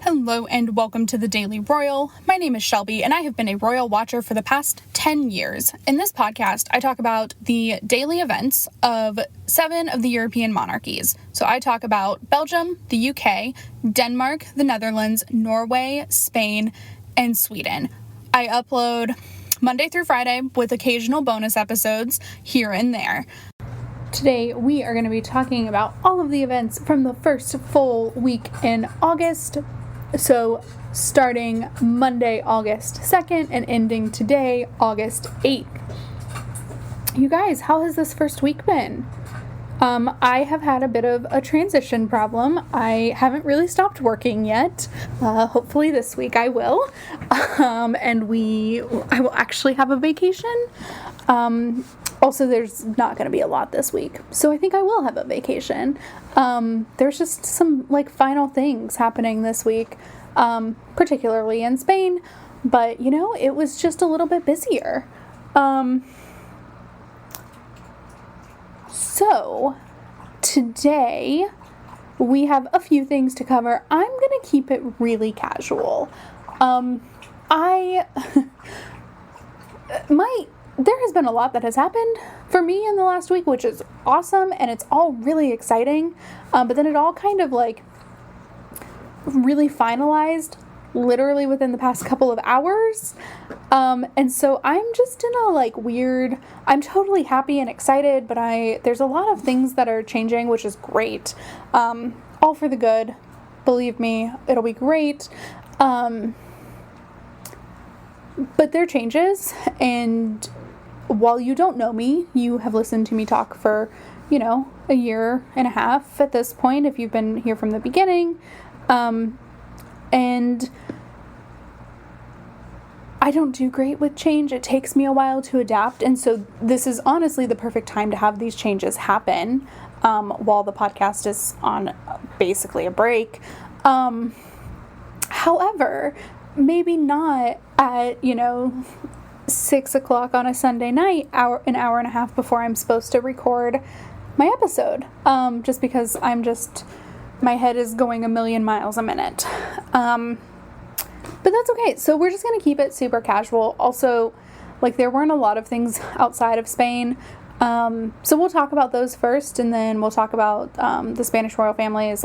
Hello and welcome to the Daily Royal. My name is Shelby and I have been a royal watcher for the past 10 years. In this podcast, I talk about the daily events of 7 of the European monarchies. So I talk about Belgium, the UK, Denmark, the Netherlands, Norway, Spain, and Sweden. I upload Monday through Friday with occasional bonus episodes here and there. Today, we are going to be talking about all of the events from the first full week in August. So, starting Monday, August 2nd, and ending today, August 8th. You guys, how has this first week been? I have had a bit of a transition problem. I haven't really stopped working yet. Hopefully this week I will. I will actually have a vacation. Also, there's not going to be a lot this week, so I think I will have a vacation. There's just some, final things happening this week, particularly in Spain, but, it was just a little bit busier. So, today, we have a few things to cover. I'm going to keep it really casual. There has been a lot that has happened for me in the last week, which is awesome, and it's all really exciting, but then it all kind of, really finalized literally within the past couple of hours, and so I'm just in a, weird, I'm totally happy and excited, but there's a lot of things that are changing, which is great, all for the good, believe me, it'll be great, but they're changes, and while you don't know me, you have listened to me talk for, a year and a half at this point, if you've been here from the beginning, and I don't do great with change. It takes me a while to adapt, and so this is honestly the perfect time to have these changes happen, while the podcast is on basically a break. However, maybe not at, 6 o'clock on a Sunday night, an hour and a half before I'm supposed to record my episode, just because my head is going a million miles a minute, but that's okay. So we're just going to keep it super casual. Also, there weren't a lot of things outside of Spain, so we'll talk about those first, and then we'll talk about the Spanish royal family's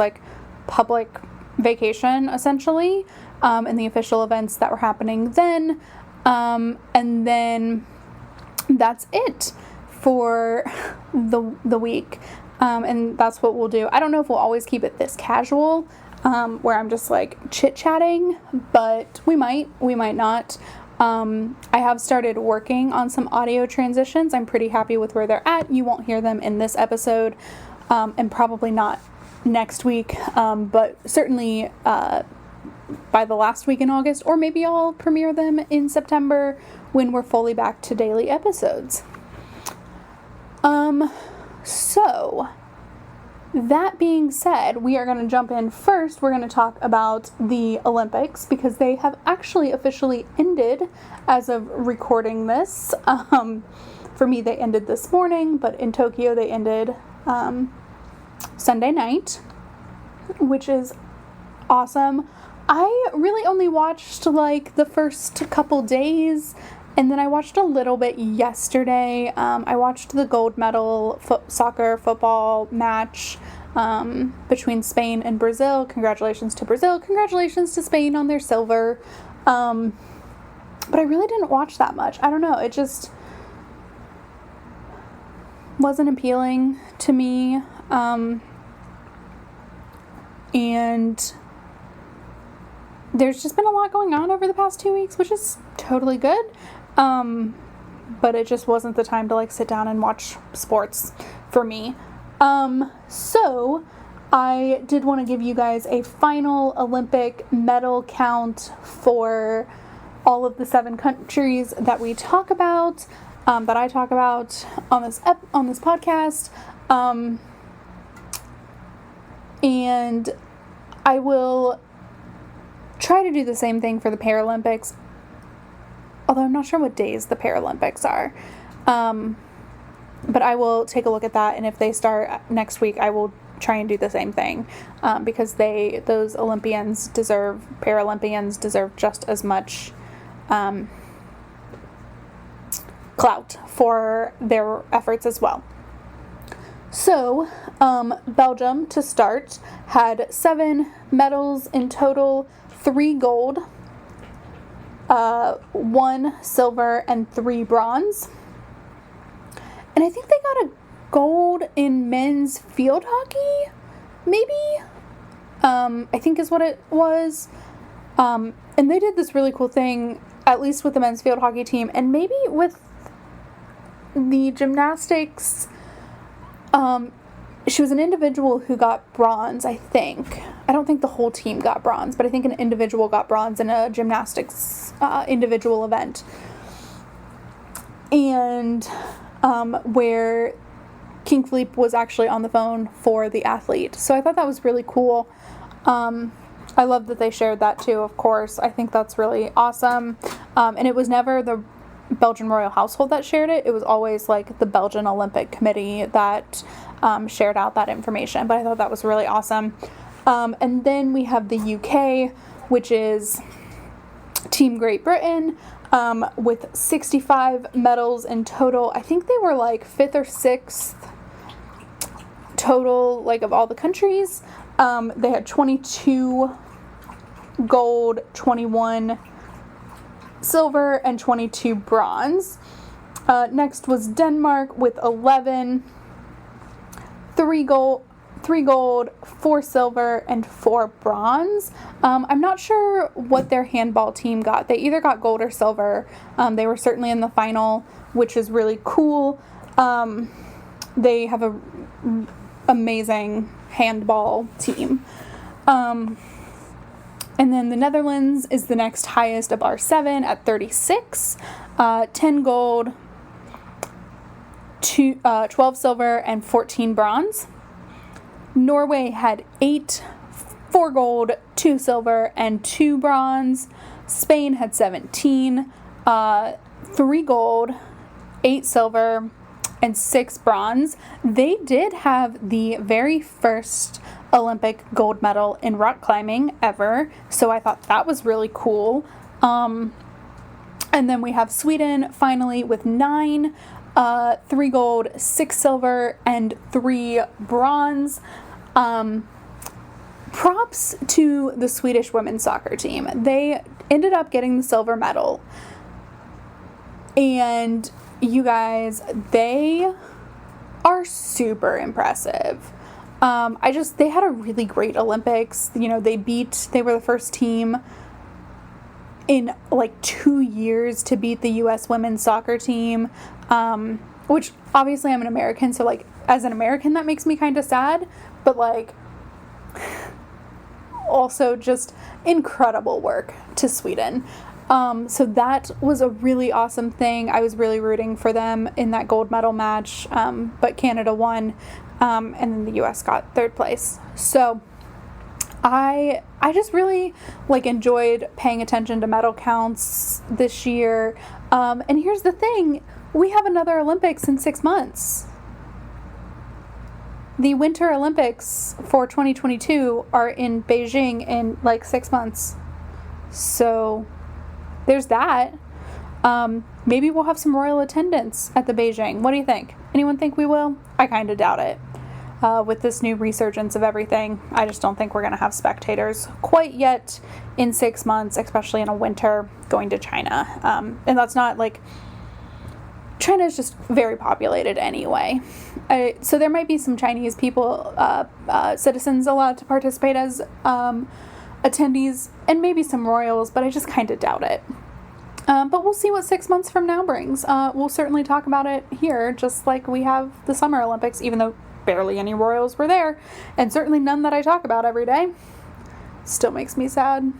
public vacation, essentially, and the official events that were happening then. And then that's it for the week. And that's what we'll do. I don't know if we'll always keep it this casual, where I'm just chit-chatting, but we might not. I have started working on some audio transitions. I'm pretty happy with where they're at. You won't hear them in this episode, and probably not next week, but certainly, by the last week in August, or maybe I'll premiere them in September when we're fully back to daily episodes. So that being said, we are going to jump in first. We're going to talk about the Olympics because they have actually officially ended as of recording this. For me, they ended this morning, but in Tokyo, they ended, Sunday night, which is awesome. I really only watched the first couple days, and then I watched a little bit yesterday. I watched the gold medal football match between Spain and Brazil. Congratulations to Brazil. Congratulations to Spain on their silver. But I really didn't watch that much. I don't know. It just wasn't appealing to me. And there's just been a lot going on over the past 2 weeks, which is totally good. But it just wasn't the time to sit down and watch sports for me. So I did want to give you guys a final Olympic medal count for all of the 7 countries that we talk about, that I talk about on this podcast. And I will try to do the same thing for the Paralympics, although I'm not sure what days the Paralympics are. But I will take a look at that, and if they start next week, I will try and do the same thing, because those Paralympians deserve just as much clout for their efforts as well. So, Belgium, to start, had 7 medals in total, 3 gold, 1 silver, and 3 bronze. And I think they got a gold in men's field hockey, maybe? I think is what it was. And they did this really cool thing, at least with the men's field hockey team, and maybe with the gymnastics. She was an individual who got bronze, I think. I don't think the whole team got bronze, but I think an individual got bronze in a gymnastics individual event. And where King Philippe was actually on the phone for the athlete. So I thought that was really cool. I love that they shared that too, of course. I think that's really awesome. And it was never the Belgian royal household that shared it. It was always like the Belgian Olympic Committee that shared out that information. But I thought that was really awesome. And then we have the UK, which is Team Great Britain, with 65 medals in total. I think they were like 5th or 6th total, like of all the countries. They had 22 gold, 21 silver, and 22 bronze. Next was Denmark with 11, 3 gold, 4 silver, and 4 bronze. I'm not sure what their handball team got. They either got gold or silver. They were certainly in the final, which is really cool. They have a amazing handball team. And then the Netherlands is the next highest of our 7 at 36, 10 gold, 12 silver, and 14 bronze. Norway had 8, 4 gold, 2 silver, and 2 bronze. Spain had 17, 3 gold, 8 silver, and 6 bronze. They did have the very first Olympic gold medal in rock climbing ever, so I thought that was really cool. And then we have Sweden finally with 9, 3 gold, 6 silver, and 3 bronze. Props to the Swedish women's soccer team. They ended up getting the silver medal. And you guys, they are super impressive. They had a really great Olympics. You know, they were the first team in like 2 years to beat the U.S. women's soccer team, which obviously I'm an American, so like as an American that makes me kind of sad, but like also just incredible work to Sweden. So that was a really awesome thing. I was really rooting for them in that gold medal match, but Canada won, and then the U.S. got 3rd place. So I just really like enjoyed paying attention to medal counts this year. And here's the thing, we have another Olympics in 6 months. The Winter Olympics for 2022 are in Beijing in like 6 months. So there's that. Maybe we'll have some royal attendance at the Beijing. What do you think? Anyone think we will? I kind of doubt it. With this new resurgence of everything, I just don't think we're going to have spectators quite yet in 6 months, especially in a winter, going to China. And that's not like... China is just very populated anyway. So there might be some Chinese people, citizens allowed to participate as attendees, and maybe some royals, but I just kind of doubt it. But we'll see what 6 months from now brings. We'll certainly talk about it here, just like we have the Summer Olympics, even though barely any royals were there, and certainly none that I talk about every day. Still makes me sad.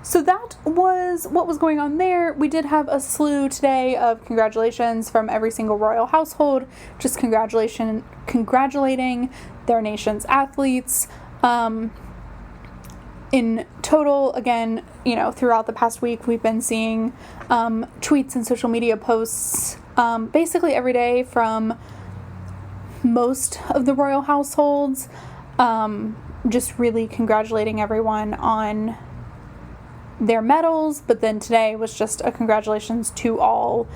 So that was what was going on there. We did have a slew today of congratulations from every single royal household, just congratulating their nation's athletes. In total, again, you know, throughout the past week, we've been seeing tweets and social media posts basically every day from most of the royal households, just really congratulating everyone on their medals. But then today was just a congratulations to all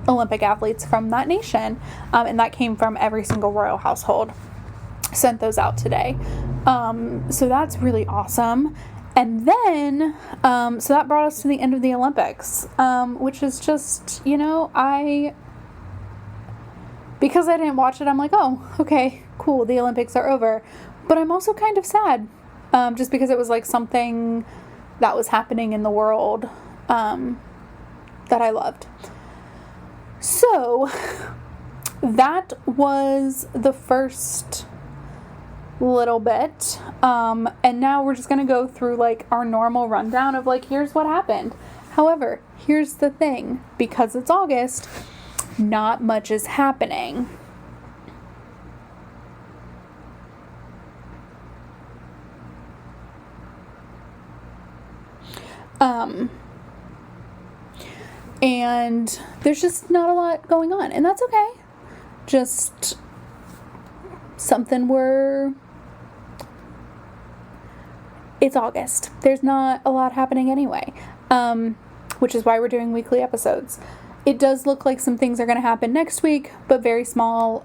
Olympic athletes from that nation, and that came from every single royal household. Sent those out today. So that's really awesome. And then, so that brought us to the end of the Olympics, which is just, because I didn't watch it, I'm like, oh, okay, cool, the Olympics are over. But I'm also kind of sad, just because it was like something that was happening in the world that I loved. So that was the first little bit, and now we're just gonna go through like our normal rundown of like, here's what happened. However, here's the thing, because it's August, not much is happening. And there's just not a lot going on, and that's okay. Just something it's August. There's not a lot happening anyway, which is why we're doing weekly episodes. It does look like some things are going to happen next week, but very small.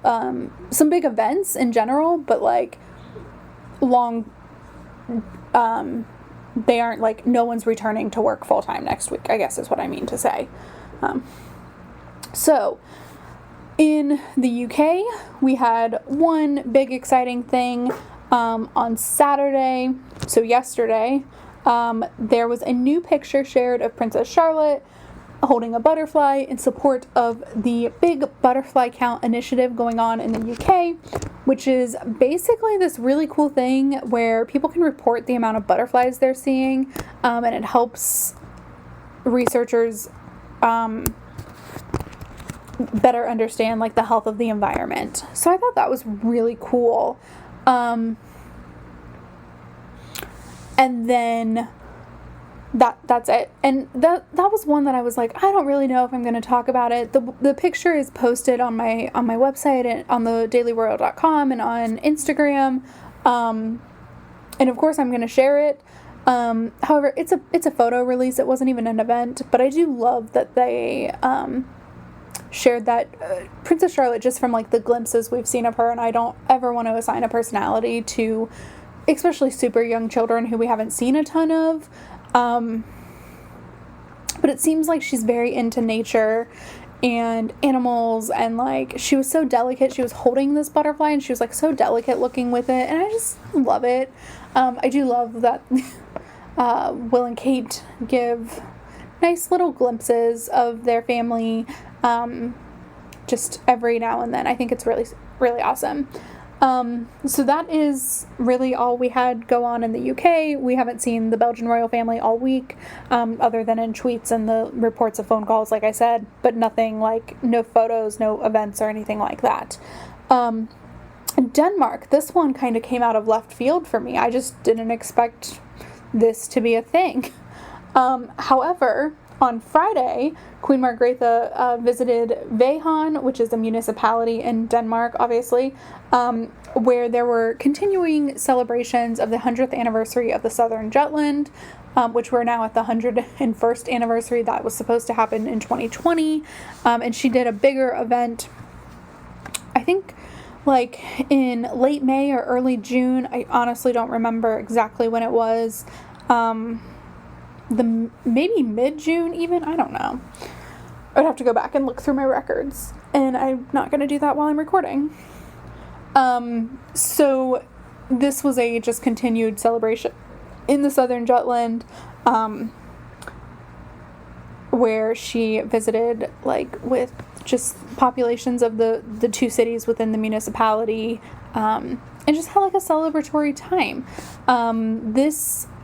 Some big events in general, but like long, they aren't like, no one's returning to work full time next week, I guess is what I mean to say. So in the UK, we had one big exciting thing on Saturday. So yesterday, there was a new picture shared of Princess Charlotte holding a butterfly in support of the Big Butterfly Count initiative going on in the UK, which is basically this really cool thing where people can report the amount of butterflies they're seeing, and it helps researchers better understand like the health of the environment. So I thought that was really cool. And then that's it. And that was one that I was like, I don't really know if I'm going to talk about it. The picture is posted on my website and on the dailyroyal.com and on Instagram. And of course I'm going to share it. However, it's a photo release. It wasn't even an event, but I do love that they shared that Princess Charlotte, just from like the glimpses we've seen of her, and I don't ever want to assign a personality to especially super young children who we haven't seen a ton of, but it seems like she's very into nature and animals, and like she was so delicate. She was holding this butterfly and she was like so delicate looking with it, and I just love it. I do love that Will and Kate give nice little glimpses of their family just every now and then. I think it's really, really awesome. So that is really all we had go on in the UK. We haven't seen the Belgian royal family all week, other than in tweets and the reports of phone calls, like I said, but nothing like, no photos, no events or anything like that. Denmark, this one kind of came out of left field for me. I just didn't expect this to be a thing. However, on Friday, Queen Margrethe visited Vehan, which is a municipality in Denmark, obviously, where there were continuing celebrations of the 100th anniversary of the Southern Jutland, which we're now at the 101st anniversary. That was supposed to happen in 2020, and she did a bigger event, I think, like in late May or early June. I honestly don't remember exactly when it was. Maybe mid-June even, I don't know. I'd have to go back and look through my records, and I'm not going to do that while I'm recording. So this was a just continued celebration in the Southern Jutland, where she visited like with just populations of the two cities within the municipality, and just had like a celebratory time.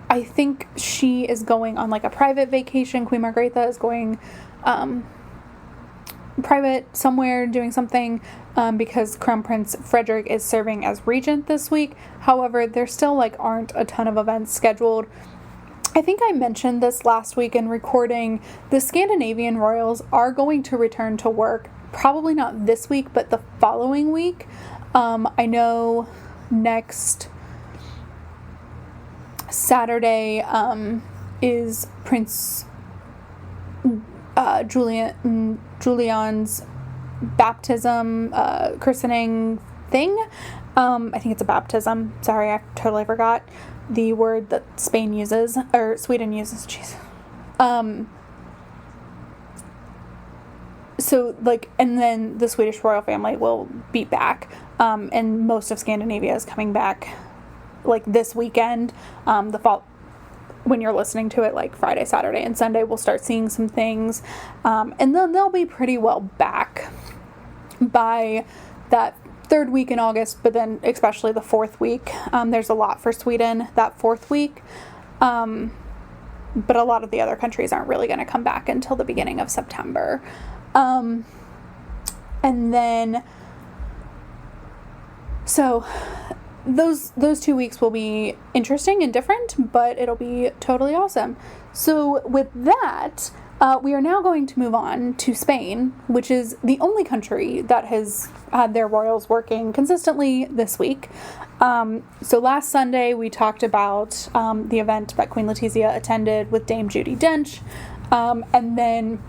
I think she is going on like a private vacation. Queen Margrethe is going private somewhere, doing something, because Crown Prince Frederik is serving as regent this week. However, there still like aren't a ton of events scheduled. I think I mentioned this last week in recording. The Scandinavian royals are going to return to work probably not this week, but the following week. I know next Saturday is Prince Julian's baptism, christening thing. I think it's a baptism. Sorry, I totally forgot the word that Spain uses, or Sweden uses. Jeez. So, like, and then the Swedish royal family will be back, and most of Scandinavia is coming back, like, this weekend. The fall, when you're listening to it, like, Friday, Saturday, and Sunday, we'll start seeing some things, and then they'll be pretty well back by that third week in August, but then especially the fourth week. There's a lot for Sweden that fourth week, but a lot of the other countries aren't really going to come back until the beginning of September. And then, so those 2 weeks will be interesting and different, but it'll be totally awesome. So with that, we are now going to move on to Spain, which is the only country that has had their royals working consistently this week. So last Sunday, we talked about the event that Queen Letizia attended with Dame Judi Dench, and then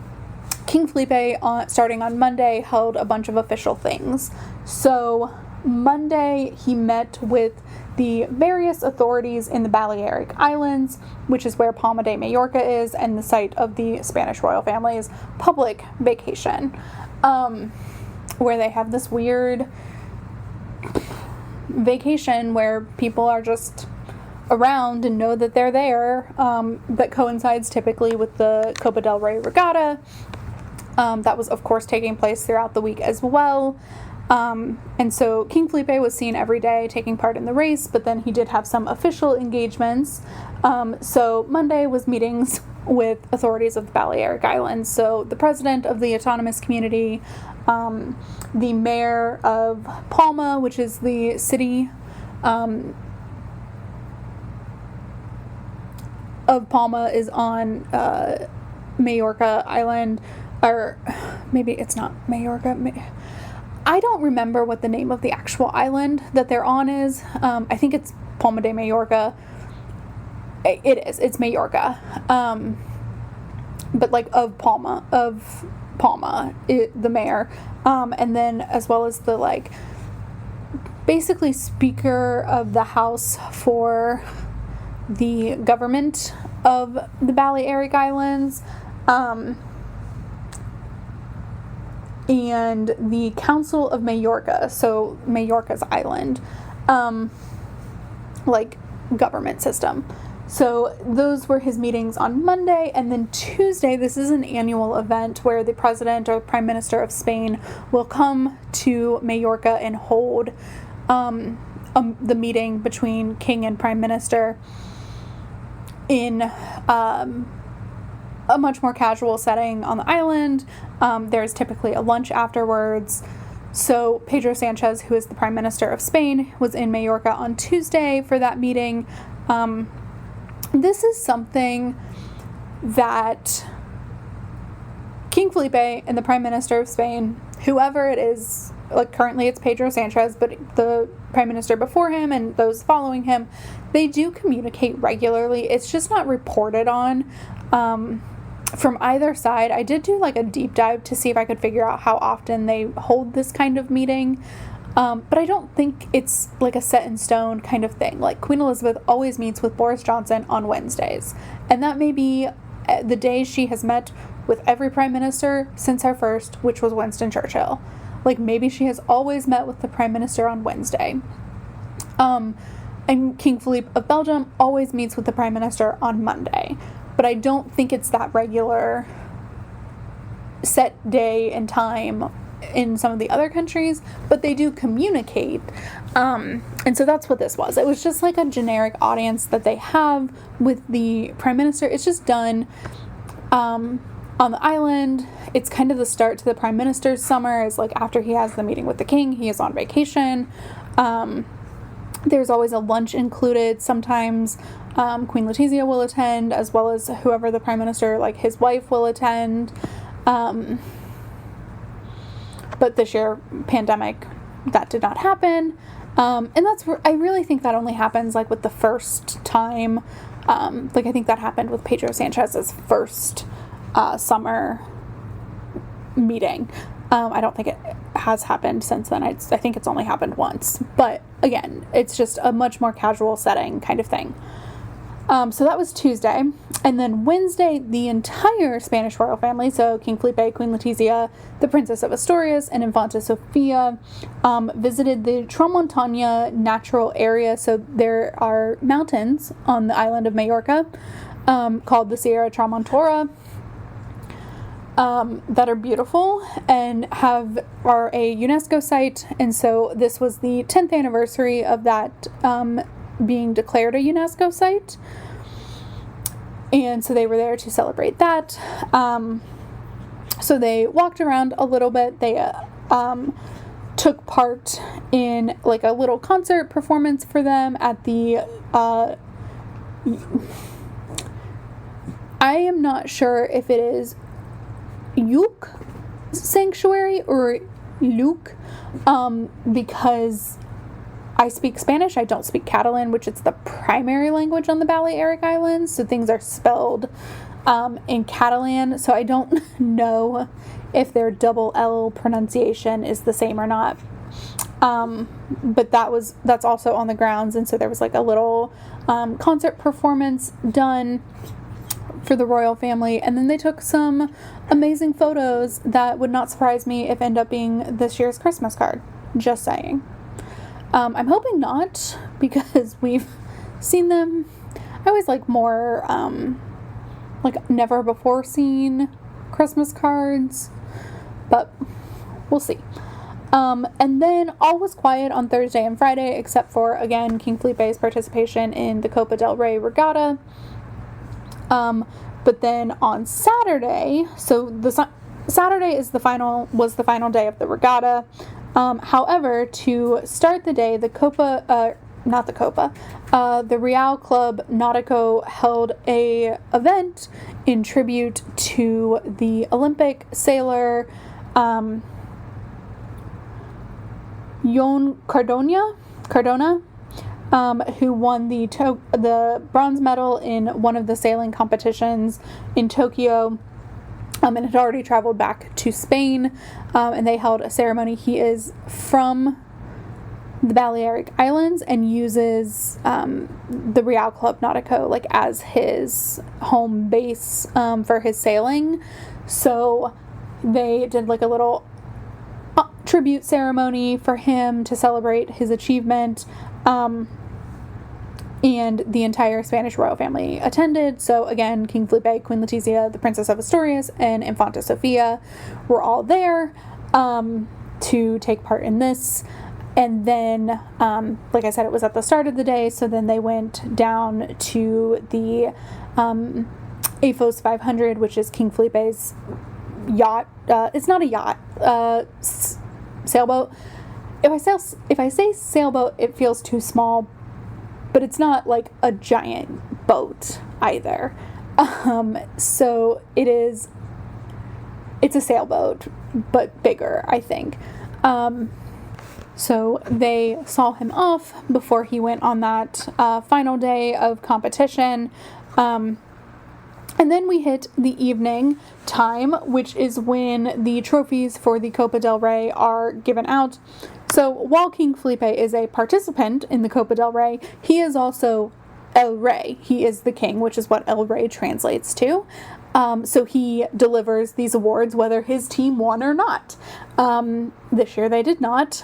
King Felipe, starting on Monday, held a bunch of official things. So Monday, he met with the various authorities in the Balearic Islands, which is where Palma de Mallorca is, and the site of the Spanish royal family's public vacation, where they have this weird vacation where people are just around and know that they're there, that coincides typically with the Copa del Rey regatta. That was, of course, taking place throughout the week as well. And so King Felipe was seen every day taking part in the race, but then he did have some official engagements. So Monday was meetings with authorities of the Balearic Islands. So the president of the autonomous community, the mayor of Palma, which is the city of Palma, is on Majorca Island, or maybe it's not Majorca. I don't remember what the name of the actual island that they're on is. I think it's Palma de Mallorca. It is. It's Majorca. But like of Palma, the mayor. And then as well as the like basically Speaker of the House for the government of the Balearic Islands. And the Council of Majorca, so Majorca's island, like government system. So those were his meetings on Monday, and then Tuesday, this is an annual event where the president or prime minister of Spain will come to Majorca and hold the meeting between king and prime minister in a much more casual setting on the island. There's typically a lunch afterwards. So Pedro Sanchez, who is the Prime Minister of Spain, was in Majorca on Tuesday for that meeting. This is something that King Felipe and the Prime Minister of Spain, whoever it is, like currently it's Pedro Sanchez, but the Prime Minister before him and those following him, they do communicate regularly. It's just not reported on. From either side. I did do like a deep dive to see if I could figure out how often they hold this kind of meeting, but I don't think it's like a set in stone kind of thing. Like Queen Elizabeth always meets with Boris Johnson on Wednesdays, and that may be the day she has met with every prime minister since her first, which was Winston Churchill. Like maybe she has always met with the prime minister on Wednesday. And King Philippe of Belgium always meets with the prime minister on Monday. But I don't think it's that regular set day and time in some of the other countries, but they do communicate. And so that's what this was. It was just like a generic audience that they have with the prime minister. It's just done on the island. It's kind of the start to the prime minister's summer. It's like after he has the meeting with the king, he is on vacation. There's always a lunch included. Sometimes Queen Letizia will attend, as well as whoever the prime minister, like his wife, will attend. But this year, pandemic, that did not happen. And I really think that only happens like with the first time. Like I think that happened with Pedro Sanchez's first summer meeting. I don't think it has happened since then. I think it's only happened once. But again, it's just a much more casual setting kind of thing. So that was Tuesday. And then Wednesday, the entire Spanish royal family, so King Felipe, Queen Letizia, the Princess of Asturias, and Infanta Sofia, visited the Tramontana natural area. So there are mountains on the island of Majorca called the Sierra Tramontora that are beautiful and are a UNESCO site. And so this was the 10th anniversary of that being declared a UNESCO site. And so they were there to celebrate that. So they walked around a little bit. They took part in like a little concert performance for them at the I am not sure if it is Yuc Sanctuary or Luke, because I speak Spanish. I don't speak Catalan, which is the primary language on the Balearic Islands. So things are spelled in Catalan. So I don't know if their double L pronunciation is the same or not. But that's also on the grounds. And so there was like a little concert performance done for the royal family. And then they took some amazing photos that would not surprise me if end up being this year's Christmas card. Just saying. I'm hoping not, because we've seen them. I always like more, like never before seen Christmas cards, but we'll see. And then all was quiet on Thursday and Friday, except for, again, King Felipe's participation in the Copa del Rey regatta. But then on Saturday, so Saturday was the final day of the regatta. However, to start the day, the Real Club Nautico held a event in tribute to the Olympic sailor, Jon Cardona, who won the bronze medal in one of the sailing competitions in Tokyo. And had already traveled back to Spain, and they held a ceremony. He is from the Balearic Islands and uses the Real Club Nautico like as his home base for his sailing. So they did like a little tribute ceremony for him to celebrate his achievement. And the entire Spanish royal family attended. So again, King Felipe, Queen Letizia, the Princess of Asturias, and Infanta Sofia were all there to take part in this. And then, like I said, it was at the start of the day. So then they went down to the AFOS 500, which is King Felipe's yacht. It's not a yacht, sailboat. If I say sailboat, it feels too small. But it's not like a giant boat either. So it's a sailboat, but bigger, I think. So they saw him off before he went on that final day of competition. And then we hit the evening time, which is when the trophies for the Copa del Rey are given out. So while King Felipe is a participant in the Copa del Rey, he is also El Rey. He is the king, which is what El Rey translates to. So he delivers these awards whether his team won or not. This year they did not.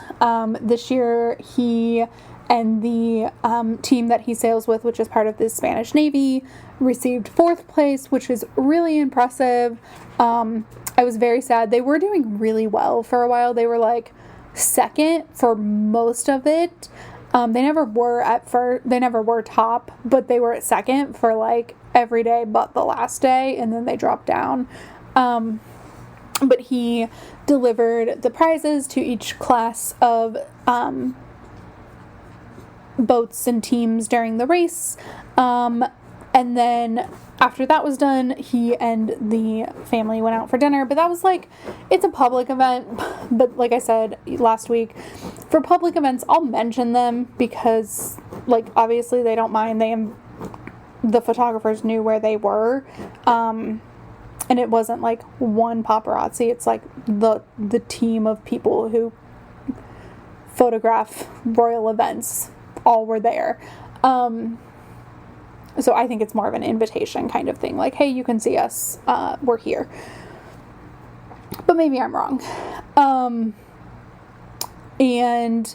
This year he and the team that he sails with, which is part of the Spanish Navy, received 4th place, which is really impressive. I was very sad. They were doing really well for a while. They were like 2nd for most of it. They never were at first. They never were top, but they were at 2nd for like every day but the last day, and then they dropped down. But he delivered the prizes to each class of boats and teams during the race. And then after that was done, he and the family went out for dinner. But that was like, it's a public event. But like I said last week, for public events, I'll mention them because, like, obviously they don't mind. The photographers knew where they were. And it wasn't like one paparazzi. It's like the team of people who photograph royal events all were there. So I think it's more of an invitation kind of thing. Like, hey, you can see us. We're here. But maybe I'm wrong. And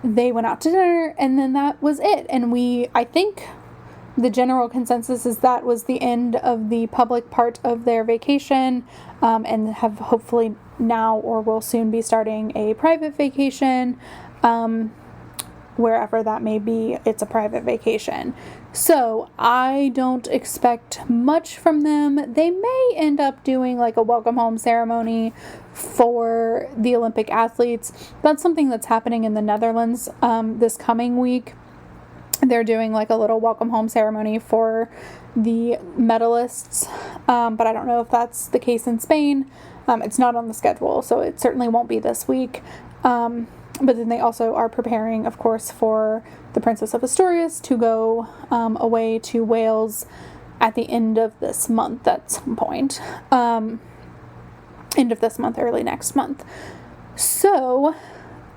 they went out to dinner, and then that was it. And I think the general consensus is that was the end of the public part of their vacation, and have hopefully now or will soon be starting a private vacation. Wherever that may be, it's a private vacation. So I don't expect much from them. They may end up doing like a welcome home ceremony for the Olympic athletes. That's something that's happening in the Netherlands this coming week. They're doing like a little welcome home ceremony for the medalists, but I don't know if that's the case in Spain. It's not on the schedule, so it certainly won't be this week. But then they also are preparing, of course, for the Princess of Asturias to go away to Wales at the end of this month at some point. End of this month, early next month. So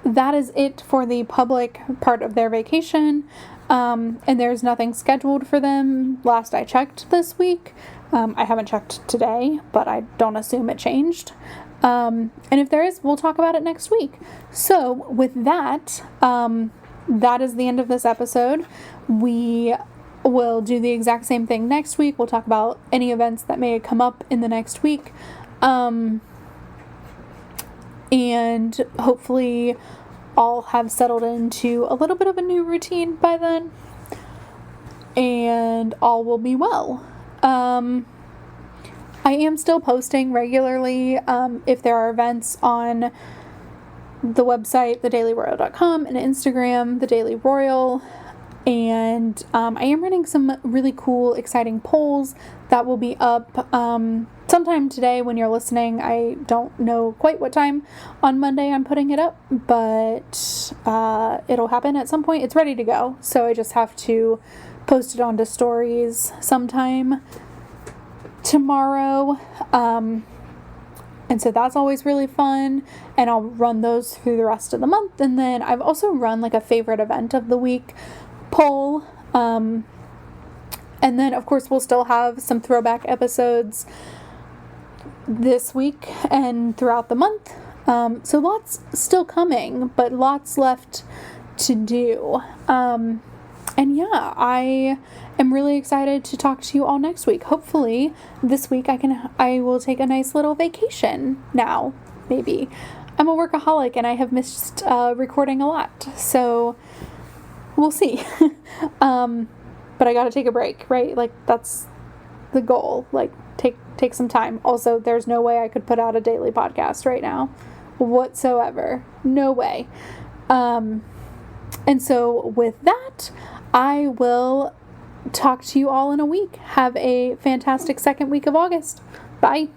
that is it for the public part of their vacation. And there's nothing scheduled for them last I checked this week. I haven't checked today, but I don't assume it changed. And if there is, we'll talk about it next week. So with that, that is the end of this episode. We will do the exact same thing next week. We'll talk about any events that may come up in the next week. And hopefully all have settled into a little bit of a new routine by then. And all will be well. I am still posting regularly if there are events on the website, thedailyroyal.com, and Instagram, thedailyroyal. And I am running some really cool, exciting polls that will be up sometime today when you're listening. I don't know quite what time on Monday I'm putting it up, but it'll happen at some point. It's ready to go, so I just have to post it onto stories sometime tomorrow. And so that's always really fun, and I'll run those through the rest of the month. And then I've also run like a favorite event of the week poll. And then of course we'll still have some throwback episodes this week and throughout the month. So lots still coming, but lots left to do. And yeah, I am really excited to talk to you all next week. Hopefully this week I will take a nice little vacation now, maybe. I'm a workaholic and I have missed recording a lot, so we'll see. But I gotta take a break, right? Like, that's the goal. Like, take some time. Also, there's no way I could put out a daily podcast right now whatsoever. No way. And so with that, I will talk to you all in a week. Have a fantastic second week of August. Bye.